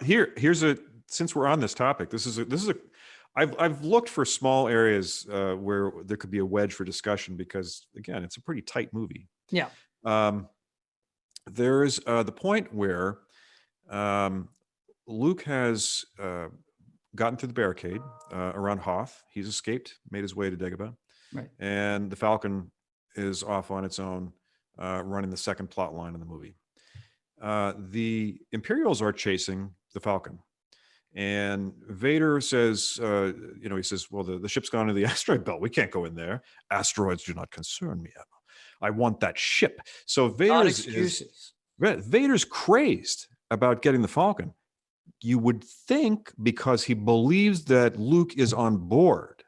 Here's a since we're on this topic. I've looked for small areas where there could be a wedge for discussion because again, it's a pretty tight movie. Yeah. Um, there's the point where um, Luke has gotten through the barricade around Hoth. He's escaped, made his way to Dagobah, Right. and the Falcon is off on its own, running the second plot line in the movie. The Imperials are chasing the Falcon. And Vader says, he says, well, the ship's gone to the asteroid belt. We can't go in there. Asteroids do not concern me, Emma. I want that ship. So Vader's crazed about getting the Falcon. You would think because he believes that Luke is on board.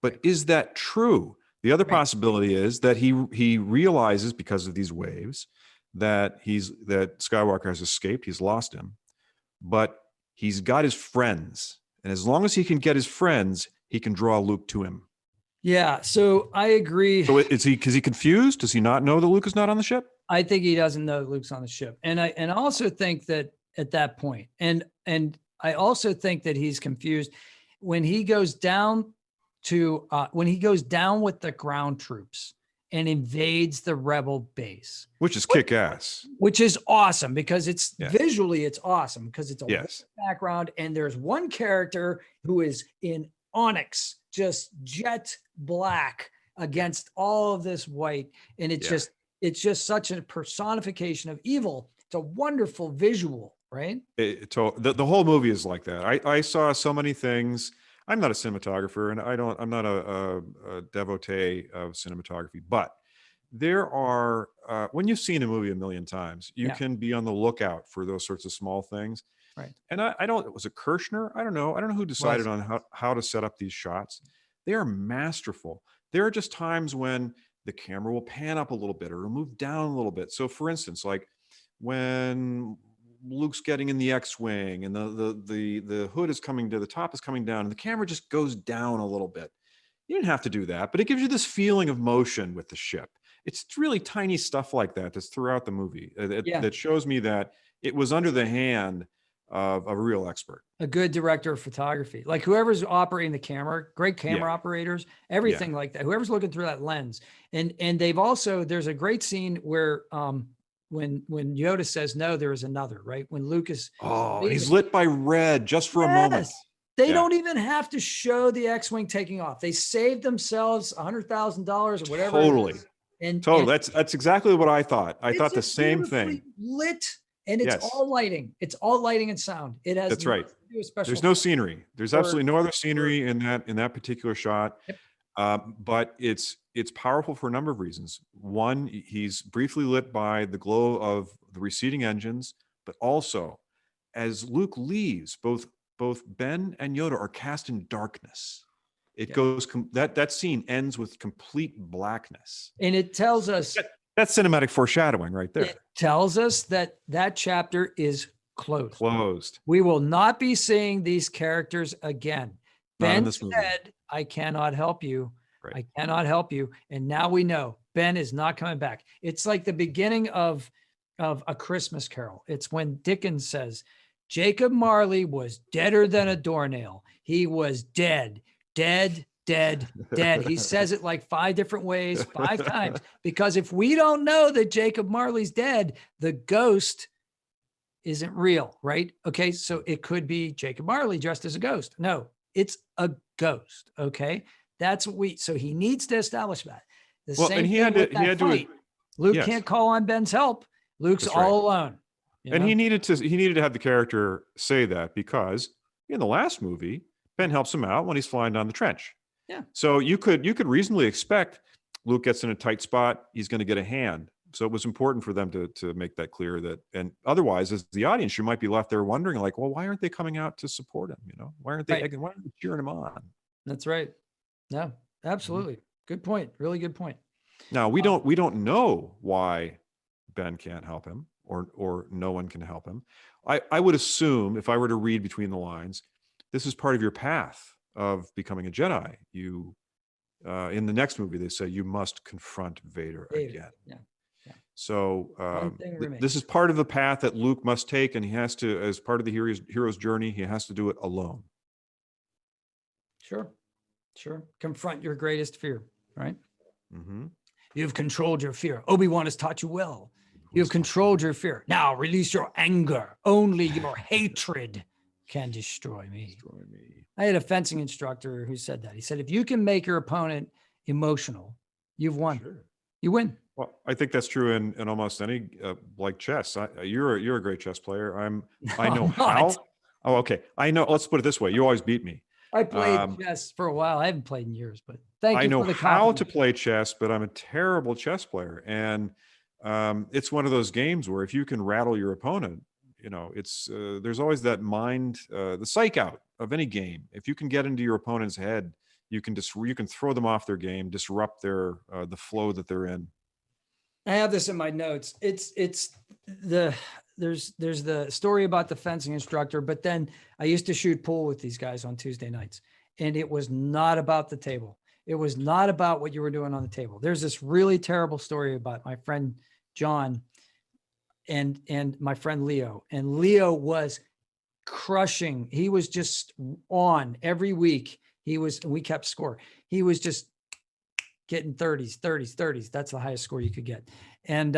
But is that true? The other possibility is that he realizes because of these waves that Skywalker has escaped. He's lost him. But he's got his friends. And as long as he can get his friends, he can draw Luke to him. Yeah, so I agree. So is he confused? Does he not know that Luke is not on the ship? I think he doesn't know Luke's on the ship. And I also think that at that point, and I also think that he's confused when he goes down with the ground troops and invades the rebel base. Which is kick-ass. Which is awesome because visually it's awesome because it's a background and there's one character who is in onyx, just jet black against all of this white. And it's just such a personification of evil. It's a wonderful visual, right? The whole movie is like that. I saw so many things. I'm not a cinematographer and I'm not a devotee of cinematography, but there are, when you've seen a movie a million times, you can be on the lookout for those sorts of small things. Right. And was it Kirshner? I don't know who decided on how to set up these shots. They are masterful. There are just times when the camera will pan up a little bit or it'll move down a little bit. So for instance, like when Luke's getting in the X-Wing and the hood is coming to the top is coming down and the camera just goes down a little bit. You didn't have to do that, but it gives you this feeling of motion with the ship. It's really tiny stuff like that that's throughout the movie that shows me that it was under the hand of a real expert. A good director of photography, like whoever's operating the camera, great camera operators, everything like that, whoever's looking through that lens. And they've also, there's a great scene where when Yoda says, no, there is another, right? When Luke is, he's lit by red just for a moment. They don't even have to show the X-Wing taking off. They saved themselves $100,000 or whatever. Totally. That's exactly what I thought. I thought the same thing. Lit. And it's all lighting. It's all lighting and sound. It has. That's right. There's no scenery. There's absolutely no other scenery in that particular shot. Yep. But it's powerful for a number of reasons. One, he's briefly lit by the glow of the receding engines, but also as Luke leaves, both Ben and Yoda are cast in darkness. It goes that scene ends with complete blackness, and it tells us. That's cinematic foreshadowing right there. It tells us that chapter is closed. Closed. We will not be seeing these characters again. Ben said, I cannot help you. Right. I cannot help you. And now we know Ben is not coming back. It's like the beginning of A Christmas Carol. It's when Dickens says, Jacob Marley was deader than a doornail. He was dead, dead, dead, dead. He says it like 5 different ways, 5 times, because if we don't know that Jacob Marley's dead, the ghost isn't real, right? Okay, so it could be Jacob Marley dressed as a ghost. No, it's a ghost, okay? That's what so he needs to establish that. Luke can't call on Ben's help. Luke's all alone. And he needed to have the character say that because in the last movie, Ben helps him out when he's flying down the trench. Yeah. So you could reasonably expect Luke gets in a tight spot, he's going to get a hand. So it was important for them to make that clear and otherwise, as the audience, you might be left there wondering like, well, why aren't they coming out to support him? Why aren't they cheering him on? That's right. No, absolutely. Good point. Really good point. Now we don't know why Ben can't help him or no one can help him. I would assume if I were to read between the lines, this is part of your path of becoming a Jedi. You, in the next movie, they say you must confront Vader again. Yeah. So One thing remains. this is part of the path that Luke must take, and he has to, as part of the hero's journey, he has to do it alone. Sure. Confront your greatest fear, right? Mm-hmm. You have controlled your fear. Obi-Wan has taught you well. You have controlled your fear. Now release your anger. Only your hatred can destroy me. I had a fencing instructor who said that. He said, if you can make your opponent emotional, you've won. Sure. You win. Well, I think that's true in almost any like chess. You're a great chess player. I know how. Oh, okay. I know. Let's put it this way. You always beat me. I played chess for a while. I haven't played in years, but thank you for the compliment. I know how to play chess, but I'm a terrible chess player. And it's one of those games where if you can rattle your opponent, it's there's always that mind, the psych out of any game. If you can get into your opponent's head, you can throw them off their game, disrupt their the flow that they're in. I have this in my notes. There's the story about the fencing instructor, but then I used to shoot pool with these guys on Tuesday nights, and it was not about the table. It was not about what you were doing on the table. There's this really terrible story about my friend John and my friend Leo, and Leo was crushing. He was just on every week. We kept score. He was just getting 30s. That's the highest score you could get. And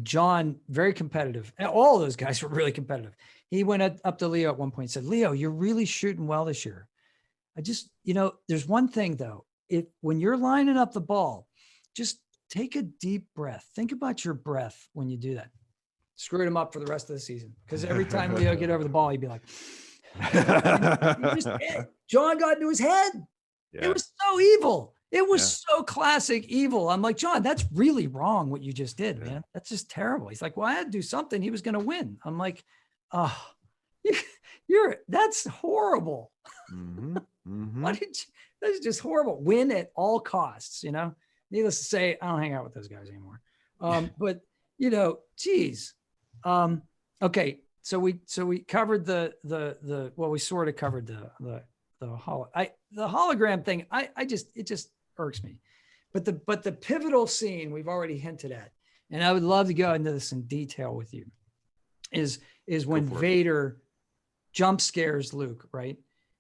John, very competitive. And all of those guys were really competitive. He went up to Leo at one point and said, Leo, you're really shooting well this year. I just, there's one thing though. When you're lining up the ball, just take a deep breath. Think about your breath when you do that. Screwed him up for the rest of the season. Because every time Leo get over the ball, he'd be like, John got into his head. Yeah. It was so evil. It was so classic evil. I'm like, John, that's really wrong what you just did, man. That's just terrible. He's like, well, I had to do something. He was going to win. I'm like, oh, that's horrible. Mm-hmm. Mm-hmm. That's just horrible. Win at all costs, Needless to say, I don't hang out with those guys anymore. But geez. Okay. So we covered we sort of covered the hologram thing. It just irks me, but the pivotal scene we've already hinted at, and I would love to go into this in detail with you, is when Vader jump scares Luke, right?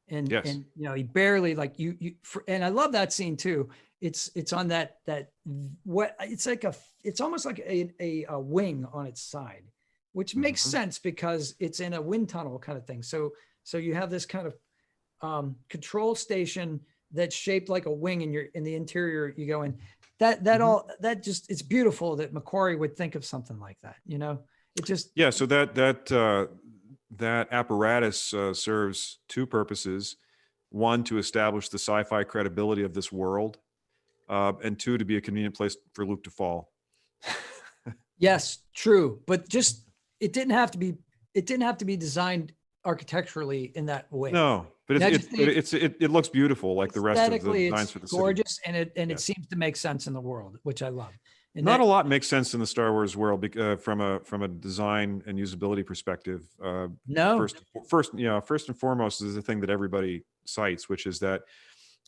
And he barely, like and I love that scene too. It's on that it's almost like a wing on its side, which makes sense because it's in a wind tunnel kind of thing. So you have this kind of control station that's shaped like a wing in the interior you go in. It's beautiful that Macquarie would think of something like that. So that apparatus serves two purposes: one, to establish the sci-fi credibility of this world, and two, to be a convenient place for Luke to fall. Yes, true, but it didn't have to be designed architecturally in that way. No, but it looks beautiful, like the rest of the designs for the city. Gorgeous, and it seems to make sense in the world, which I love. And not a lot makes sense in the Star Wars world from a design and usability perspective. No, first and foremost is the thing that everybody cites, which is that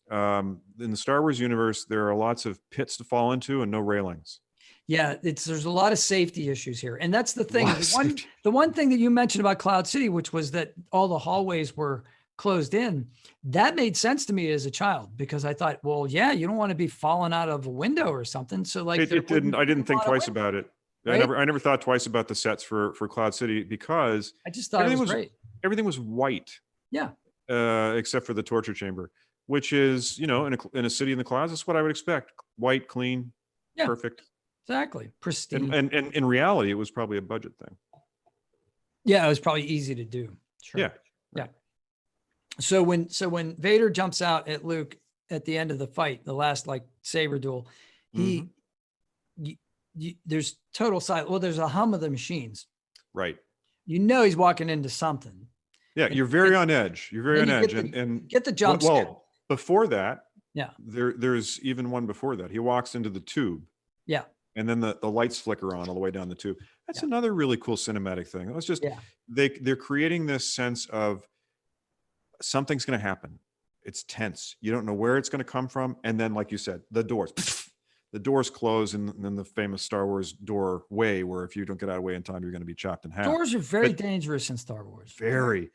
in the Star Wars universe there are lots of pits to fall into and no railings. Yeah, there's a lot of safety issues here, and that's the thing. The one thing that you mentioned about Cloud City, which was that all the hallways were closed in, that made sense to me as a child, because I thought, well, yeah, you don't want to be falling out of a window or something. So like, I didn't think twice about it. Right? I never thought twice about the sets for Cloud City, because I just thought it was great. Everything was white. Yeah. Except for the torture chamber, which is, in a city in the clouds, that's what I would expect. White, clean, perfect. Exactly. Pristine. And in reality, it was probably a budget thing. Yeah, it was probably easy to do. Sure. Yeah. Yeah. So when Vader jumps out at Luke at the end of the fight, the last saber duel, there's total silence. Well, there's a hum of the machines. Right. He's walking into something. Yeah, you're very on edge. You're very on edge, and get the jump scare. Well, before that, yeah, there's even one before that. He walks into the tube. Yeah. And then the lights flicker on all the way down the tube. That's another really cool cinematic thing. It was just they're creating this sense of something's going to happen. It's tense. You don't know where it's going to come from, and then, like you said, the doors. the doors close in the famous Star Wars doorway, where if you don't get out of the way in time, you're going to be chopped in half. Doors are very dangerous in Star Wars. Very.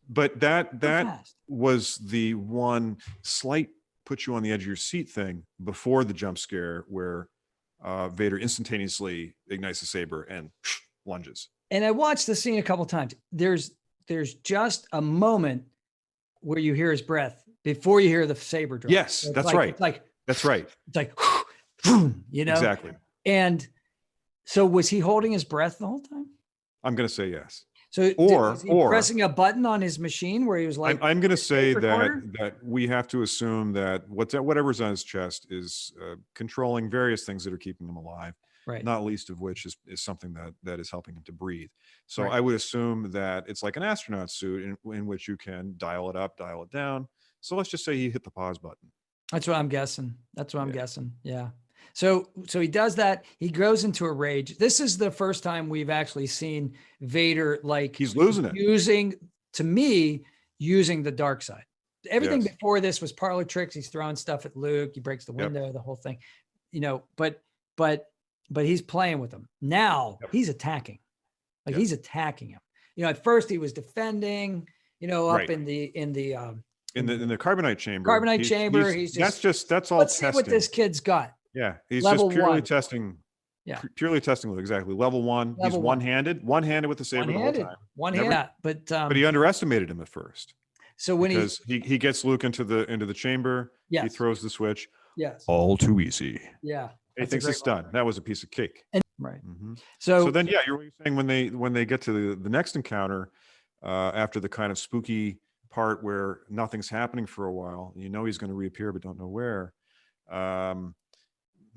But that was the one slight put you on the edge of your seat thing before the jump scare, where Vader instantaneously ignites the saber and lunges. And I watched the scene a couple times. There's just a moment where you hear his breath before you hear the saber drop. Yes, so that's right. That's right. It's like, you know, exactly. And so was he holding his breath the whole time? I'm going to say yes. So was he pressing a button on his machine where he was like, I'm going to say that we have to assume that whatever's on his chest is controlling various things that are keeping him alive. Right. Not least of which is something that is helping him to breathe. So I would assume that it's like an astronaut suit in which you can dial it up, dial it down. So let's just say he hit the pause button. That's what I'm guessing. Yeah. So he does that. He goes into a rage. This is the first time we've actually seen Vader, like, he's losing it. Using the dark side. Everything before this was parlor tricks. He's throwing stuff at Luke. He breaks the window, the whole thing, you know, but he's playing with him. Now he's attacking. Like he's attacking him. You know, at first he was defending, you know, up in the carbonite chamber. Carbonite chamber. That's all. Let's see what this kid's got. Yeah, he's level just purely 1. testing. Yeah, purely testing. Exactly. Level 1. He's one-handed with the saber the whole time. One-handed. But he underestimated him at first. So when he gets Luke into the chamber, he throws the switch. Yes. All too easy. Yeah. He thinks it's done. That was a piece of cake. Right. Mm-hmm. So then, you're saying when they get to the next encounter, after the kind of spooky part where nothing's happening for a while, you know he's going to reappear, but don't know where.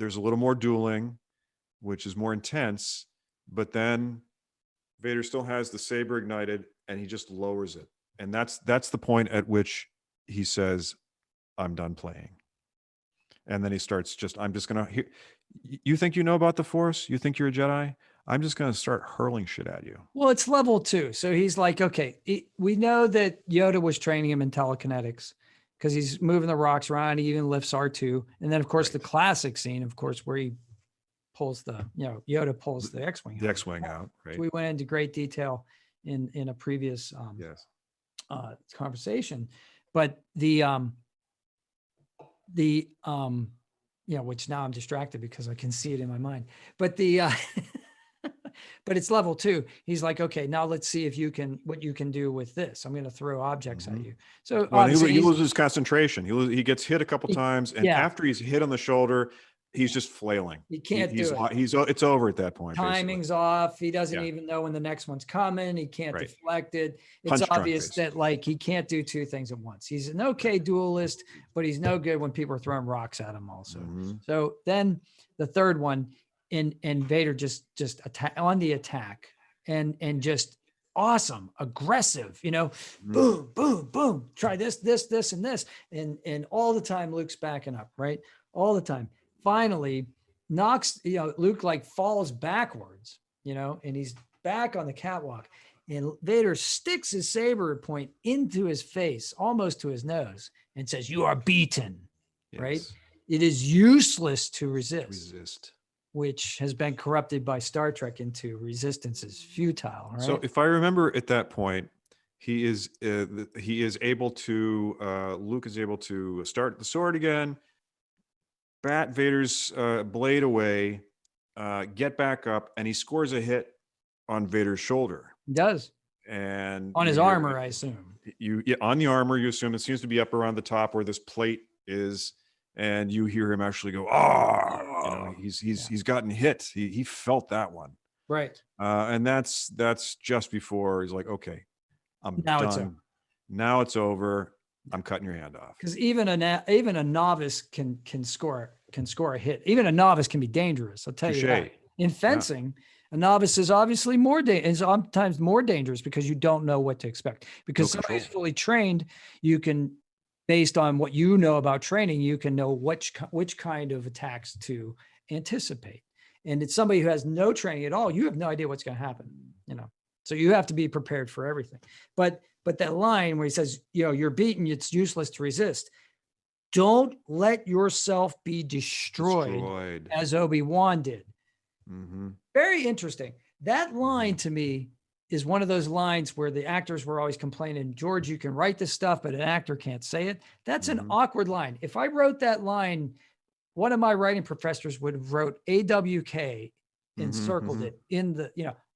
There's a little more dueling, which is more intense, but then Vader still has the saber ignited and he just lowers it. And that's the point at which he says, I'm done playing. And then he starts I'm just going to, you think you know about the Force? You think you're a Jedi? I'm just going to start hurling shit at you. Well, it's level 2. So he's like, okay, we know that Yoda was training him in telekinetics, because he's moving the rocks around. He even lifts R2. And then, of course, the classic scene, of course, where he pulls Yoda pulls the X-Wing out. The X-Wing out, right. So we went into great detail in a previous conversation. But which now I'm distracted because I can see it in my mind. But but it's level 2. He's like, okay, now let's see what you can do with this. I'm going to throw objects at you. So he loses concentration. He gets hit a couple times, and after he's hit on the shoulder, he's just flailing. He can't do it. It's over at that point. Timing's off. He doesn't even know when the next one's coming. He can't deflect it. It's obvious that he can't do 2 things at once. He's an okay duelist, but he's no good when people are throwing rocks at him also. Mm-hmm. So then the third one, and Vader just on the attack and just awesome, aggressive, boom, boom, boom. Try this, and this. And all the time Luke's backing up, right? All the time. Finally knocks, Luke falls backwards, and he's back on the catwalk, and Vader sticks his saber point into his face, almost to his nose, and says, "You are beaten." Yes. Right? It is useless to resist. Which has been corrupted by Star Trek into resistance is futile. Right? So if I remember at that point, he is able to, Luke is able to start the sword again, bat Vader's blade away, get back up, and he scores a hit on Vader's shoulder. He does. And on his armor, I assume. On the armor, you assume it seems to be up around the top where this plate is, and you hear him actually go, "Ah!" He's gotten hit. He felt that one. Right. And that's just before he's like, "Okay, I'm done. It's over. Now it's over. I'm cutting your hand off." Because even a novice can score a hit. Even a novice can be dangerous. I'll tell you that. In fencing, a novice is obviously sometimes more dangerous because you don't know what to expect. Because somebody's fully trained, you can, based on what you know about training, you can know which kind of attacks to anticipate. And it's somebody who has no training at all. You have no idea what's going to happen. So you have to be prepared for everything. But that line where he says, "You're beaten. It's useless to resist." Don't let yourself be destroyed. As Obi-Wan did. Mm-hmm. Very interesting. That line to me is one of those lines where the actors were always complaining, George, you can write this stuff, but an actor can't say it. That's an awkward line. If I wrote that line, one of my writing professors would have wrote AWK and circled it in the,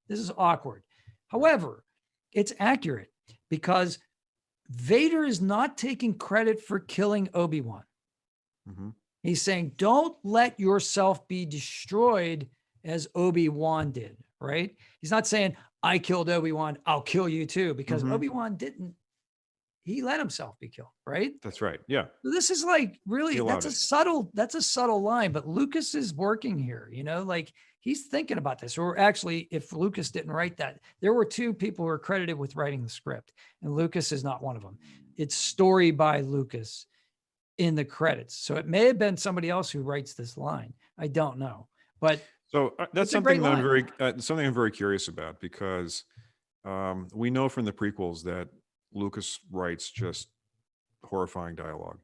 this is awkward. However, it's accurate because Vader is not taking credit for killing Obi-Wan. He's saying, don't let yourself be destroyed as Obi-Wan did, right? He's not saying, I killed Obi-Wan, I'll kill you too, because Obi-Wan didn't. He let himself be killed, right? That's right. Yeah. So this is like really, that's a subtle line, but Lucas is working here, like he's thinking about this. Or actually, if Lucas didn't write that, there were two people who were credited with writing the script, and Lucas is not one of them. It's story by Lucas in the credits. So it may have been somebody else who writes this line. I don't know, but so that's something that something I'm very curious about, because we know from the prequels that Lucas writes just horrifying dialogue.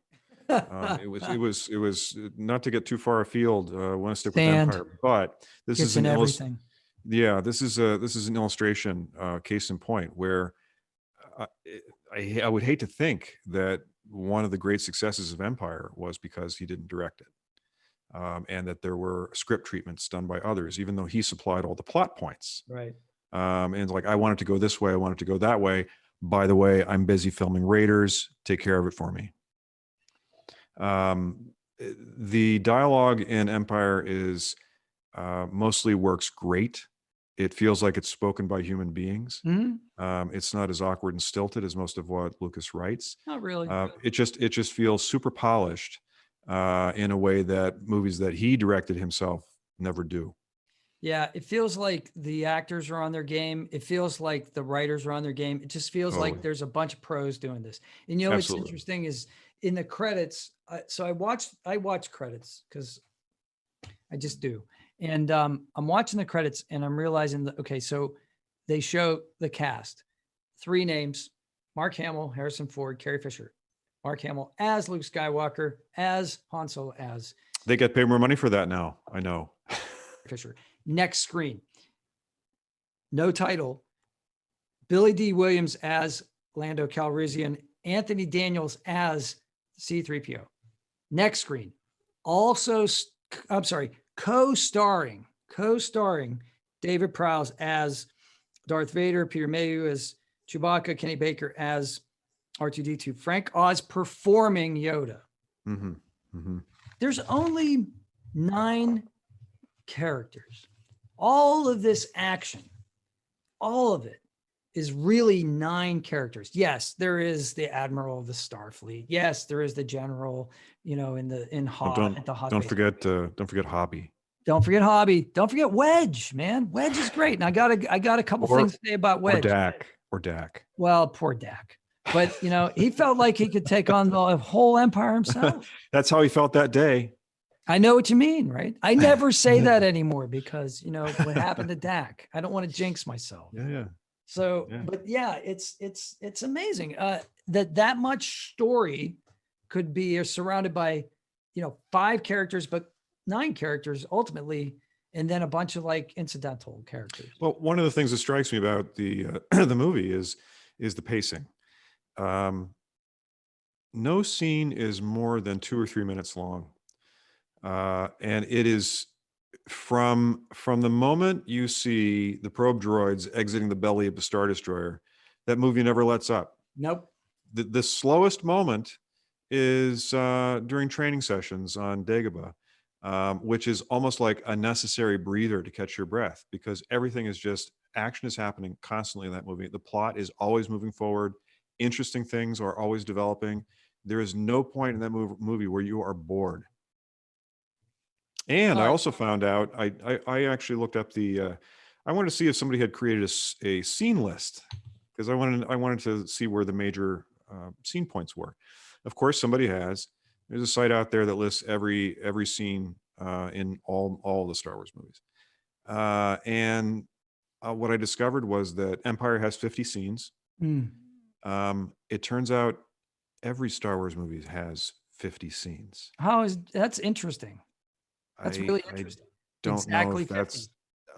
It was not to get too far afield. I want to stick with Empire, but this is everything. Yeah, this is an illustration, case in point, where I would hate to think that one of the great successes of Empire was because he didn't direct it, and that there were script treatments done by others, even though he supplied all the plot points. Right. And like, I want it to go this way, I want it to go that way. By the way, I'm busy filming Raiders. Take care of it for me. The dialogue in Empire is mostly works great. It feels like it's spoken by human beings. It's not as awkward and stilted as most of what Lucas writes. Not really. It just feels super polished in a way that movies that he directed himself never do. Yeah, it feels like the actors are on their game. It feels like the writers are on their game. It just feels like there's a bunch of pros doing this. And what's interesting is in the credits. So I watch credits because I just do. And I'm watching the credits and I'm realizing that, okay, so they show the cast, 3 names: Mark Hamill, Harrison Ford, Carrie Fisher. Mark Hamill as Luke Skywalker, as Han Solo, as. They get paid more money for that now. I know. Fisher. Next screen, no title, Billy D. Williams as Lando Calrissian, Anthony Daniels as C-3PO. Next screen, also, co-starring David Prowse as Darth Vader, Peter Mayhew as Chewbacca, Kenny Baker as R2-D2, Frank Oz performing Yoda. There's only 9 characters. All of this action, all of it is really 9 characters. Yes, there is the Admiral of the Starfleet. Yes, there is the General, in Hoth. Don't forget Hobby. Don't forget Hobby. Don't forget Wedge, man. Wedge is great. And I got a couple things to say about Wedge. Or Dak. Well, poor Dak. But he felt like he could take on the whole Empire himself. That's how he felt that day. I know what you mean, right? I never say that anymore because, what happened to Dak. I don't want to jinx myself. Yeah. So, but yeah, it's amazing that much story could be surrounded by, 5 characters, but 9 characters ultimately, and then a bunch of like incidental characters. Well, one of the things that strikes me about the the movie is the pacing. No scene is more than 2 or 3 minutes long. And it is from the moment you see the probe droids exiting the belly of the Star Destroyer, that movie never lets up. Nope. The slowest moment is during training sessions on Dagobah, which is almost like a necessary breather to catch your breath, because everything is just, action is happening constantly in that movie. The plot is always moving forward. Interesting things are always developing. There is no point in that movie where you are bored. And I also found out, I actually looked up I wanted to see if somebody had created a scene list, because I wanted to see where the major scene points were. Of course, somebody has. There's a site out there that lists every scene in all the Star Wars movies. And what I discovered was that Empire has 50 scenes. It turns out every Star Wars movie has 50 scenes. That's interesting. That's really interesting. Don't know Exactly if 50. that's,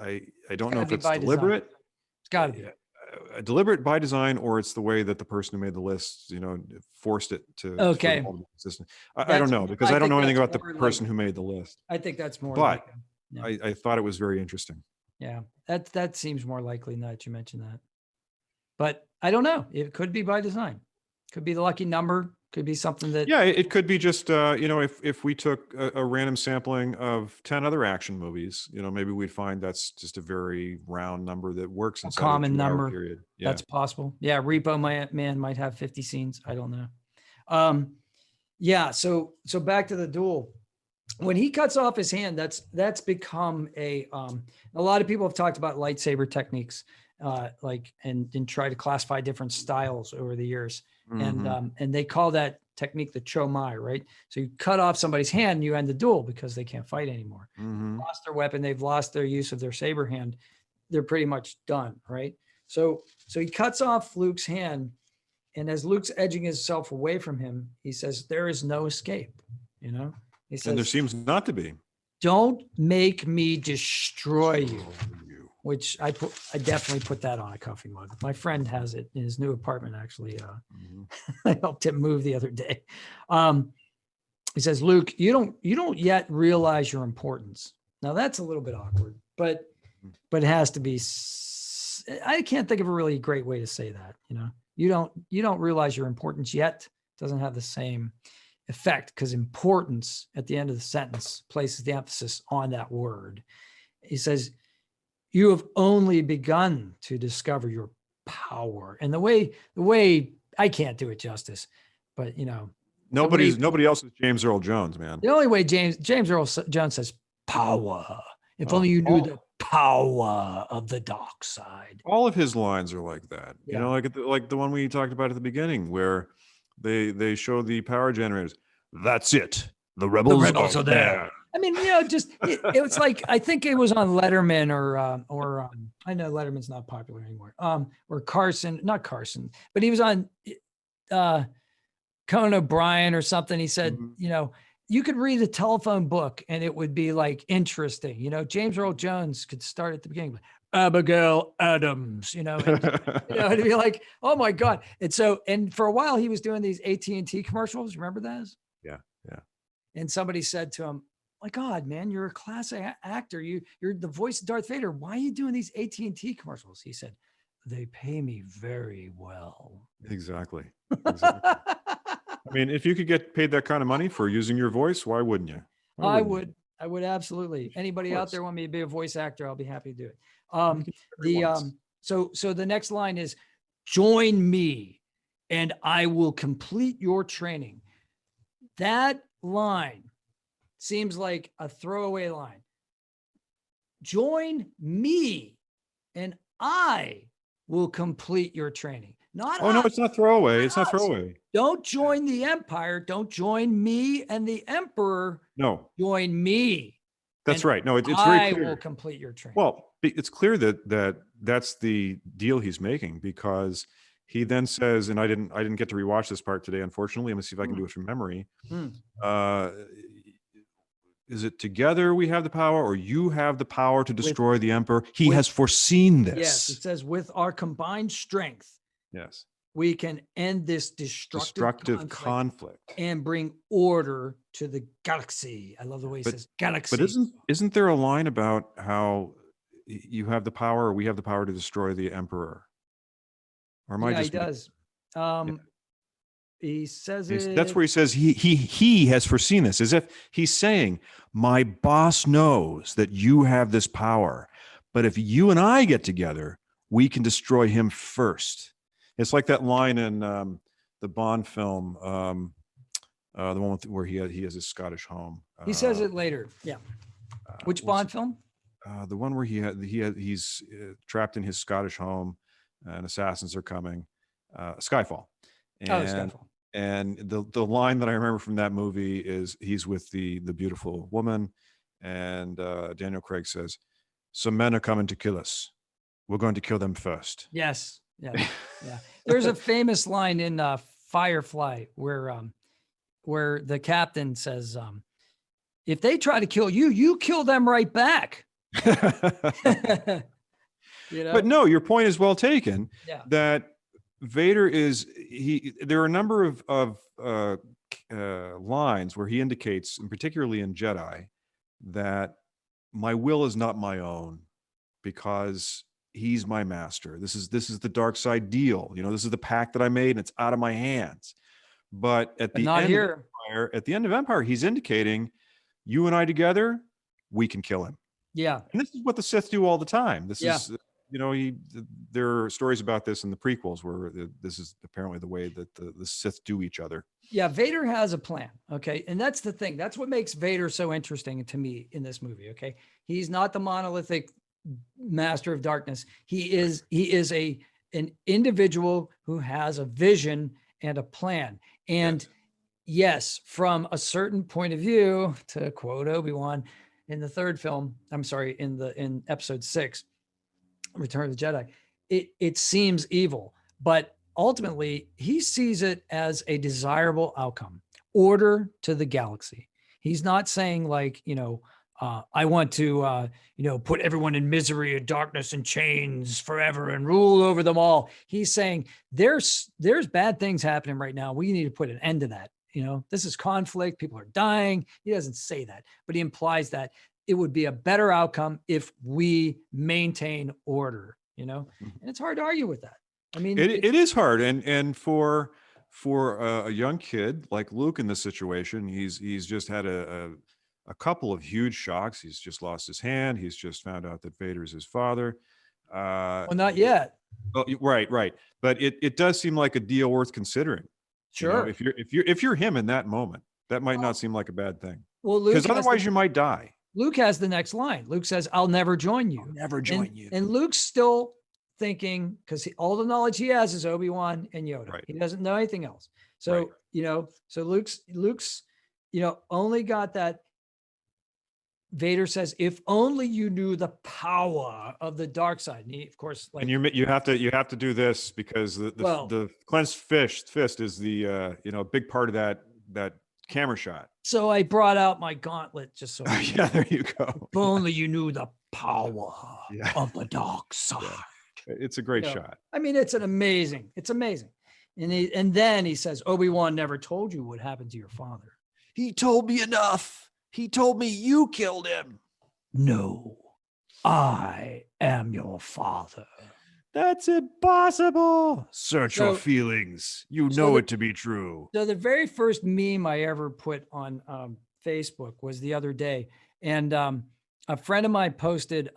I don't know if it's deliberate. Design. It's got to be. Deliberate by design, or it's the way that the person who made the list, forced it to Okay. for the consistent. I don't know, because I don't know anything about the person who made the list. I think that's more. But I thought it was very interesting. Yeah, that seems more likely now that you mentioned that. But I don't know. It could be by design. Could be the lucky number. Could be something that. Yeah, it could be just if we took a random sampling of 10 other action movies, maybe we'd find that's just a very round number that works inside a common a 2-hour number. period. Yeah. That's possible. Yeah, Repo Man might have 50 scenes. I don't know. Yeah. So back to the duel. When he cuts off his hand, that's become a lot of people have talked about lightsaber techniques, and try to classify different styles over the years. Mm-hmm. And they call that technique the Cho Mai, right? So you cut off somebody's hand and you end the duel because they can't fight anymore. Mm-hmm. They've lost their weapon. They've lost their use of their saber hand. They're pretty much done, right? So he cuts off Luke's hand, and as Luke's edging himself away from him, he says, "There is no escape." He says, and there seems not to be. "Don't make me destroy you." Which I definitely put that on a coffee mug. My friend has it in his new apartment. Actually, I helped him move the other day. He says, "Luke, you don't yet realize your importance." Now that's a little bit awkward, but it has to be. I can't think of a really great way to say that. You don't realize your importance yet. Doesn't have the same effect, because importance at the end of the sentence places the emphasis on that word. He says, "You have only begun to discover your power." And the way I can't do it justice, but nobody else is James Earl Jones, man. The only way James Earl Jones says power. If only you knew the power of the dark side. All of his lines are like that. Yeah. Like the one we talked about at the beginning, where they show the power generators. That's it. The rebels are there. I mean, just it was like, I think it was on Letterman or I know Letterman's not popular anymore. Or not Carson, but he was on Conan O'Brien or something. He said, you could read a telephone book and it would be like interesting. James Earl Jones could start at the beginning, Abigail Adams, and, it'd be like, oh my God. And for a while he was doing these AT&T commercials. Remember those? Yeah. And somebody said to him, "My God, man, you're a classic actor. You're the voice of Darth Vader. Why are you doing these AT&T commercials?" He said, "They pay me very well." Exactly. I mean, if you could get paid that kind of money for using your voice, why wouldn't you? I would absolutely. Anybody out there want me to be a voice actor? I'll be happy to do it. So the next line is, "Join me and I will complete your training." That line seems like a throwaway line. Join me and I will complete your training. No, it's not throwaway. It's not throwaway. Don't join the Empire. Don't join me and the Emperor. No. Join me. That's right. No, it's very clear. I will complete your training. Well, it's clear that that's the deal he's making, because he then says, and I didn't get to rewatch this part today, unfortunately. Let me see if I can do it from memory. Is it together we have the power, or you have the power to destroy the Emperor? He has foreseen this. Yes, it says, with our combined strength, yes, we can end this destructive conflict and bring order to the galaxy. I love the way he says galaxy. But isn't there a line about how you have the power, or we have the power to destroy the Emperor? Or am I just? He does. He says it. That's where he says he has foreseen this, as if he's saying, my boss knows that you have this power, but if you and I get together, we can destroy him first. It's like that line in the Bond film, the one where he has his Scottish home. He says it later. Yeah. Which Bond film? The one where he's trapped in his Scottish home, and assassins are coming. Skyfall. Skyfall. And the line that I remember from that movie is he's with the beautiful woman, and Daniel Craig says, "Some men are coming to kill us. We're going to kill them first." Yes. Yeah. Yeah. There's a famous line in Firefly where where the captain says, if they try to kill you, you kill them right back. You know? But no, your point is well taken. Yeah. That Vader there are a number of lines where he indicates, and particularly in Jedi, that my will is not my own because he's my master. This is the dark side deal. This is the pact that I made, and it's out of my hands. But at the not end here. at the end of Empire, he's indicating, you and I together, we can kill him. Yeah. And this is what the Sith do all the time. This is, there are stories about this in the prequels where this is apparently the way that the Sith do each other. Yeah, Vader has a plan. Okay. And that's the thing. That's what makes Vader so interesting to me in this movie. Okay. He's not the monolithic master of darkness. He is an individual who has a vision and a plan. And yes, from a certain point of view, to quote Obi-Wan in the third film, in episode 6, Return of the Jedi, it seems evil, but ultimately he sees it as a desirable outcome, order to the galaxy. He's not saying like, I want to, put everyone in misery and darkness and chains forever and rule over them all. He's saying there's bad things happening right now. We need to put an end to that. This is conflict. People are dying. He doesn't say that, but he implies that it would be a better outcome if we maintain order, and it's hard to argue with that. I mean, it is hard. And for a young kid like Luke in this situation, he's just had a couple of huge shocks. He's just lost his hand. He's just found out that Vader's his father. Well, not yet. Oh, right. But it does seem like a deal worth considering. Sure. If you're him in that moment, that might not seem like a bad thing. Well, because otherwise you might die. Luke has the next line. Luke says, "I'll never join you." I'll never join you. And Luke's still thinking, because all the knowledge he has is Obi-Wan and Yoda. Right. He doesn't know anything else. So, so Luke's, only got that. Vader says, "If only you knew the power of the dark side." And he, of course, and you have to do this because the clenched fist is the big part of that camera shot. So I brought out my gauntlet just so. Yeah, there you go. If only you knew the power of the dark side. Yeah. It's a great shot. I mean, it's amazing. And then he says, "Obi-Wan never told you what happened to your father." He told me enough. He told me you killed him. No, I am your father. That's impossible. Search your feelings. You know it to be true. So the very first meme I ever put on Facebook was the other day. And a friend of mine posted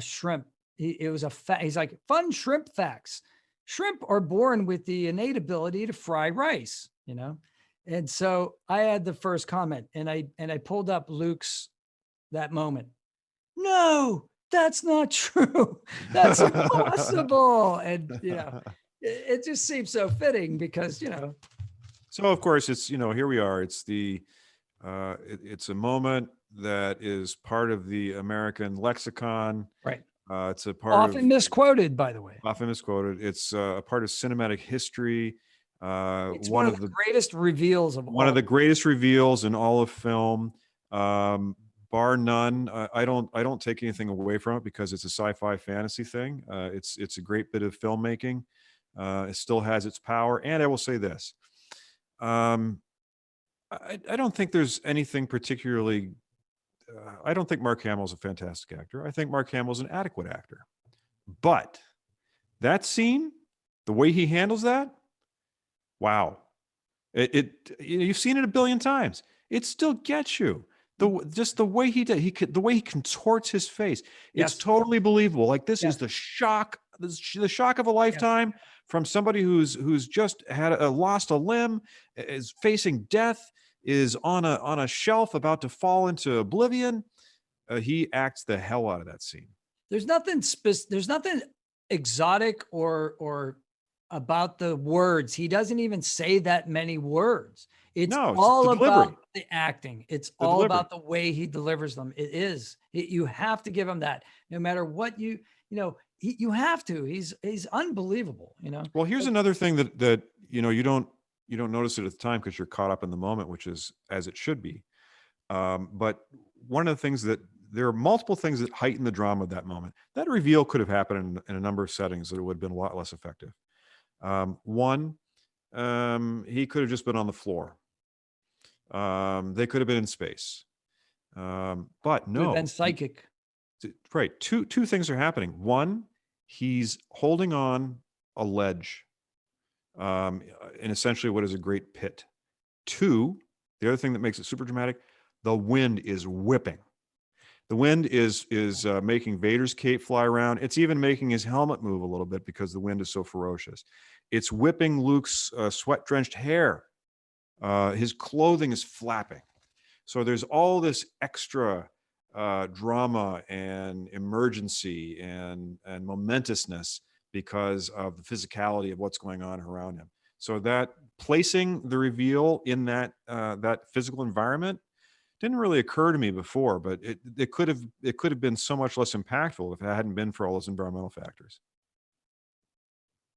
shrimp. He's like, fun shrimp facts. Shrimp are born with the innate ability to fry rice, And so I had the first comment and I pulled up Luke's that moment. No, that's not true. That's impossible. And, it just seems so fitting because, So of course it's, here we are. It's it's a moment that is part of the American lexicon. Right. It's a part often misquoted, by the way. Often misquoted. It's a part of cinematic history. It's one of the greatest reveals of one of the greatest reveals in all of film, bar none. I don't take anything away from it because it's a sci-fi fantasy thing. It's a great bit of filmmaking. It still has its power. And I will say this: I don't think there's anything particularly. I don't think Mark Hamill's a fantastic actor. I think Mark Hamill's an adequate actor. But that scene, the way he handles that. Wow. You've seen it a billion times. It still gets you. Just the way the way he contorts his face. It's totally believable. Like this is the shock of a lifetime from somebody who's just lost a limb, is facing death, is on a shelf about to fall into oblivion. He acts the hell out of that scene. There's nothing exotic or about the words. He doesn't even say that many words. It's all about the acting. It's all about the way he delivers them. You have to give him that. No matter what you have to. He's unbelievable. Well, here's another thing that you don't you don't notice it at the time because you're caught up in the moment, which is as it should be. But one of the things that there are multiple things that heighten the drama of that moment. That reveal could have happened in a number of settings that it would have been a lot less effective. One, he could have just been on the floor. They could have been in space. But no, been psychic. Right. Two things are happening. One, he's holding on a ledge, in essentially what is a great pit. Two, the other thing that makes it super dramatic, the wind is whipping. The wind is making Vader's cape fly around. It's even making his helmet move a little bit because the wind is so ferocious. It's whipping Luke's sweat-drenched hair. His clothing is flapping. So there's all this extra drama and emergency and momentousness because of the physicality of what's going on around him. So that placing the reveal in that physical environment didn't really occur to me before, but it could have been so much less impactful if it hadn't been for all those environmental factors.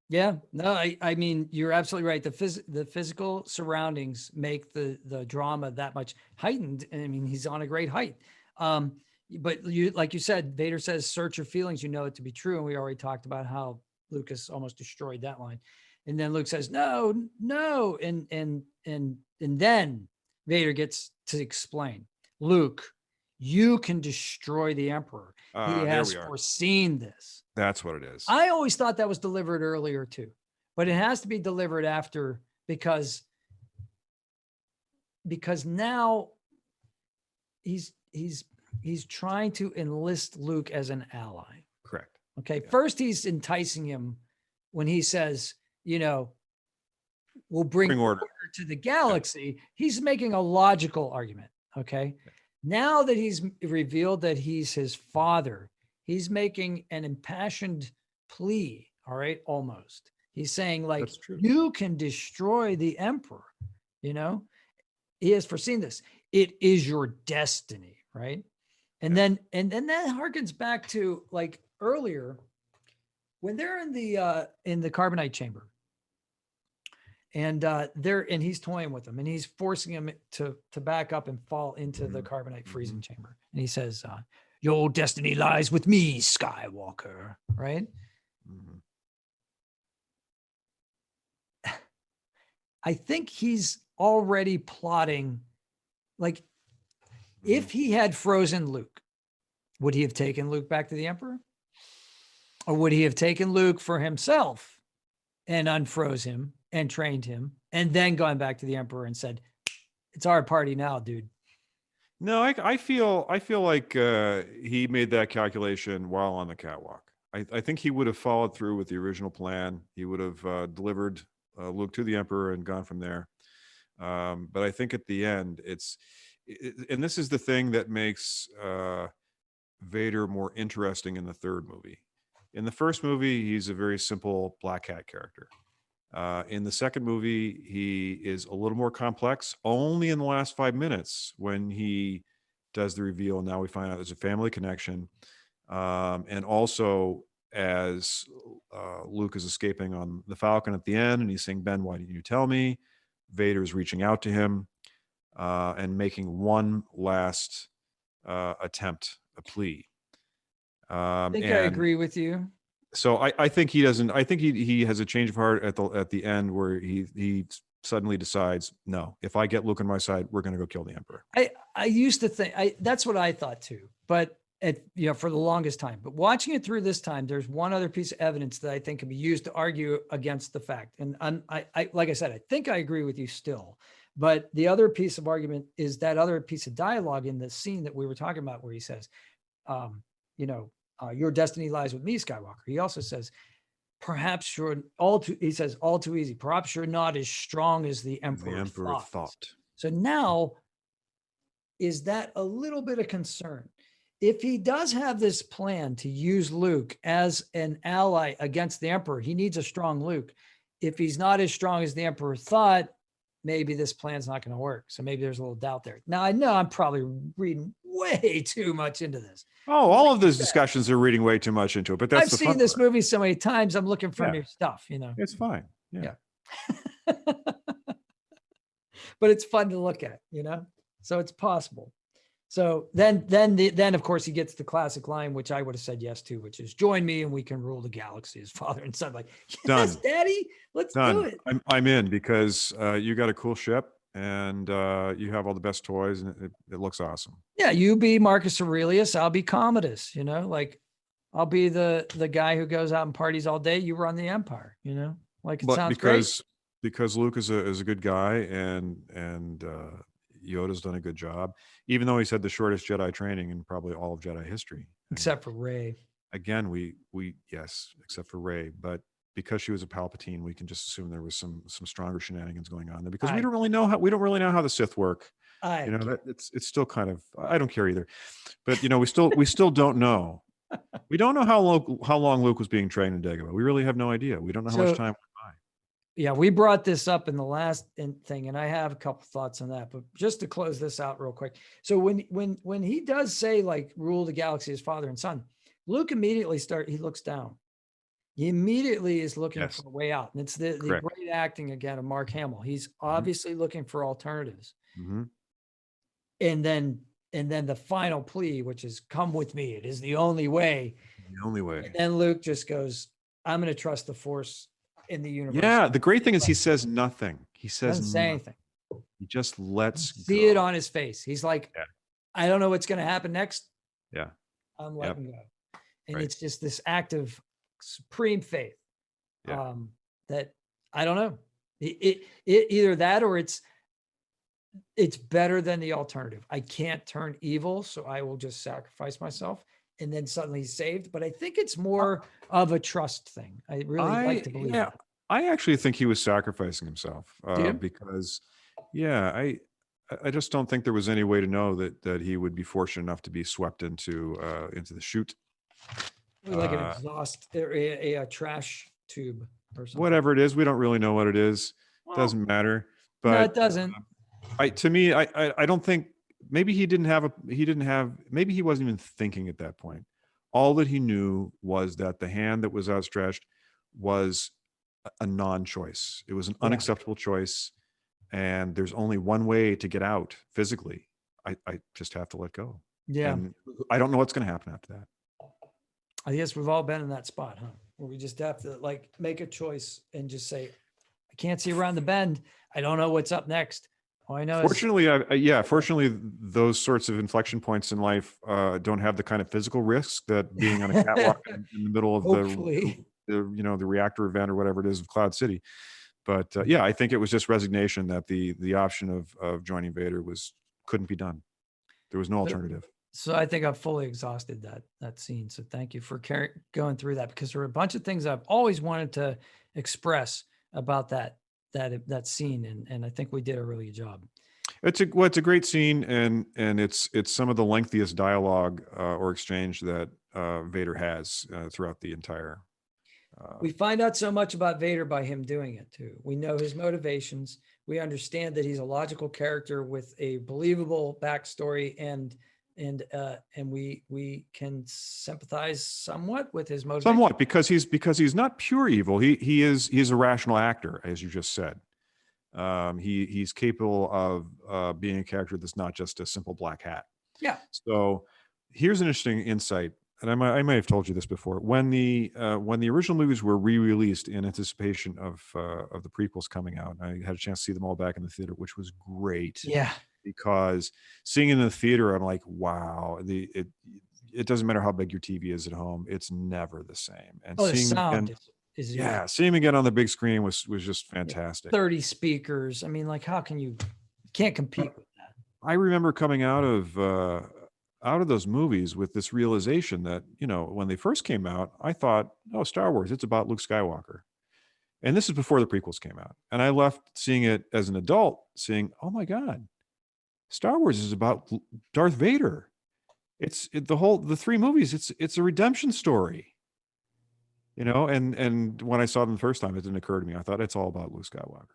Yeah, no, I mean, you're absolutely right. The physical surroundings make the drama that much heightened. And I mean, he's on a great height. But like you said, Vader says, search your feelings, you know it to be true. And we already talked about how Lucas almost destroyed that line. And then Luke says, no. And then Vader gets to explain, Luke, you can destroy the Emperor. He has foreseen this. That's what it is. I always thought that was delivered earlier too, but it has to be delivered after because now he's trying to enlist Luke as an ally. Correct. Okay. Yeah. First, he's enticing him when he says, we'll bring order to the galaxy. Yeah. He's making a logical argument. Okay. Yeah. Now that he's revealed that he's his father, he's making an impassioned plea. All right. Almost. He's saying, like, you can destroy the Emperor. He has foreseen this. It is your destiny. Right. And then that harkens back to like earlier when they're in the carbonite chamber and he's toying with him and he's forcing him to back up and fall into the carbonite freezing chamber. And he says, your destiny lies with me, Skywalker. Right. Mm-hmm. I think he's already plotting, like, if he had frozen Luke, would he have taken Luke back to the Emperor? Or would he have taken Luke for himself and unfroze him and trained him and then gone back to the Emperor and said, it's our party now, dude? No, I feel like he made that calculation while on the catwalk. I think he would have followed through with the original plan. He would have delivered Luke to the Emperor and gone from there. But I think at the end, and this is the thing that makes Vader more interesting in the third movie. In the first movie, he's a very simple black hat character. In the second movie, he is a little more complex. Only in the last 5 minutes when he does the reveal, now we find out there's a family connection. And also as Luke is escaping on the Falcon at the end, and he's saying, Ben, why didn't you tell me? Vader's reaching out to him and making one last attempt, a plea. I think I agree with you. So I think he doesn't. I think he has a change of heart at the end where he suddenly decides, no, if I get Luke on my side, we're going to go kill the Emperor. I used to think that's what I thought too, but for the longest time. But watching it through this time, there's one other piece of evidence that I think can be used to argue against the fact. And I like I said, I think I agree with you still. But the other piece of argument is that other piece of dialogue in the scene that we were talking about, where he says, your destiny lies with me, Skywalker. He also says, perhaps you're all too easy. Perhaps you're not as strong as the Emperor thought. So now, is that a little bit of concern? If he does have this plan to use Luke as an ally against the Emperor, he needs a strong Luke. If he's not as strong as the Emperor thought, maybe this plan's not going to work. So maybe there's a little doubt there. Now, I know I'm probably reading way too much into this. Oh, all of those discussions are reading way too much into it, but I've seen this movie so many times. I'm looking for new stuff, It's fine. Yeah. but it's fun to look at, so it's possible. So then of course he gets the classic line, which I would have said yes to, which is join me and we can rule the galaxy as father and son. Like, yes, Done. daddy, let's do it. I'm in because you got a cool ship and you have all the best toys and it looks awesome. Yeah. You be Marcus Aurelius. I'll be Commodus, like I'll be the guy who goes out and parties all day. You run the empire, like it sounds great. Because Luke is a good guy and Yoda's done a good job, even though he's had the shortest Jedi training in probably all of Jedi history. Except for Rey. Again, yes, except for Rey, but because she was a Palpatine, we can just assume there was some stronger shenanigans going on there because we don't really know how the Sith work. It's still kind of, I don't care either, but we still don't know. We don't know how long Luke was being trained in Dagobah. We really have no idea. We don't know how much time went by. Yeah, we brought this up in the last thing, and I have a couple thoughts on that. But just to close this out real quick, so when he does say like rule the galaxy as father and son, Luke immediately he looks down. He immediately is looking for a way out, and it's the great acting again of Mark Hamill. He's obviously looking for alternatives, and then the final plea, which is "Come with me. It is the only way." The only way. And then Luke just goes, "I'm going to trust the Force." In the universe. Yeah, the great thing is he says nothing. He says doesn't say anything. He just lets see it on his face. He's like, I don't know what's going to happen next. Yeah, I'm letting go, and it's just this act of supreme faith. That I don't know. It either that or it's better than the alternative. I can't turn evil, so I will just sacrifice myself. And then suddenly he's saved. But I think it's more of a trust thing. I really like to believe that. I actually think he was sacrificing himself because, I just don't think there was any way to know that he would be fortunate enough to be swept into the chute. Like an exhaust, a trash tube or something. Whatever it is, we don't really know what it is. Well, doesn't matter. But no, it doesn't. To me, I don't think. Maybe maybe he wasn't even thinking at that point. All that he knew was that the hand that was outstretched was a non-choice. It was an unacceptable choice. And there's only one way to get out physically. I just have to let go. Yeah. And I don't know what's going to happen after that. I guess we've all been in that spot, huh? Where we just have to like make a choice and just say, I can't see around the bend. I don't know what's up next. All I know fortunately, those sorts of inflection points in life don't have the kind of physical risks that being on a catwalk in the middle of the reactor event or whatever it is of Cloud City. But I think it was just resignation that the option of joining Vader couldn't be done. There was no alternative. So I think I've fully exhausted that scene. So thank you for going through that, because there were a bunch of things I've always wanted to express about that scene, and I think we did a really good job. It's a great scene, and it's some of the lengthiest dialogue or exchange that Vader has throughout the entire. We find out so much about Vader by him doing it too. We know his motivations. We understand that he's a logical character with a believable backstory, and we can sympathize somewhat with his motivation. Somewhat, because he's not pure evil. He's a rational actor, as you just said. He's capable of being a character that's not just a simple black hat. Yeah. So here's an interesting insight, and I might have told you this before. When the original movies were re-released in anticipation of the prequels coming out, I had a chance to see them all back in the theater, which was great. Yeah. Because seeing it in the theater, I'm like, wow, it doesn't matter how big your TV is at home, it's never the same. And seeing the sound seeing him again on the big screen was just fantastic. 30 speakers. I mean, like, how can you can't compete with that? I remember coming out of those movies with this realization that, when they first came out, I thought, oh, Star Wars, it's about Luke Skywalker. And this is before the prequels came out. And I left seeing it as an adult, saying, oh my God, Star Wars is about Darth Vader. The three movies. It's a redemption story, and when I saw them the first time, it didn't occur to me. I thought it's all about Luke Skywalker.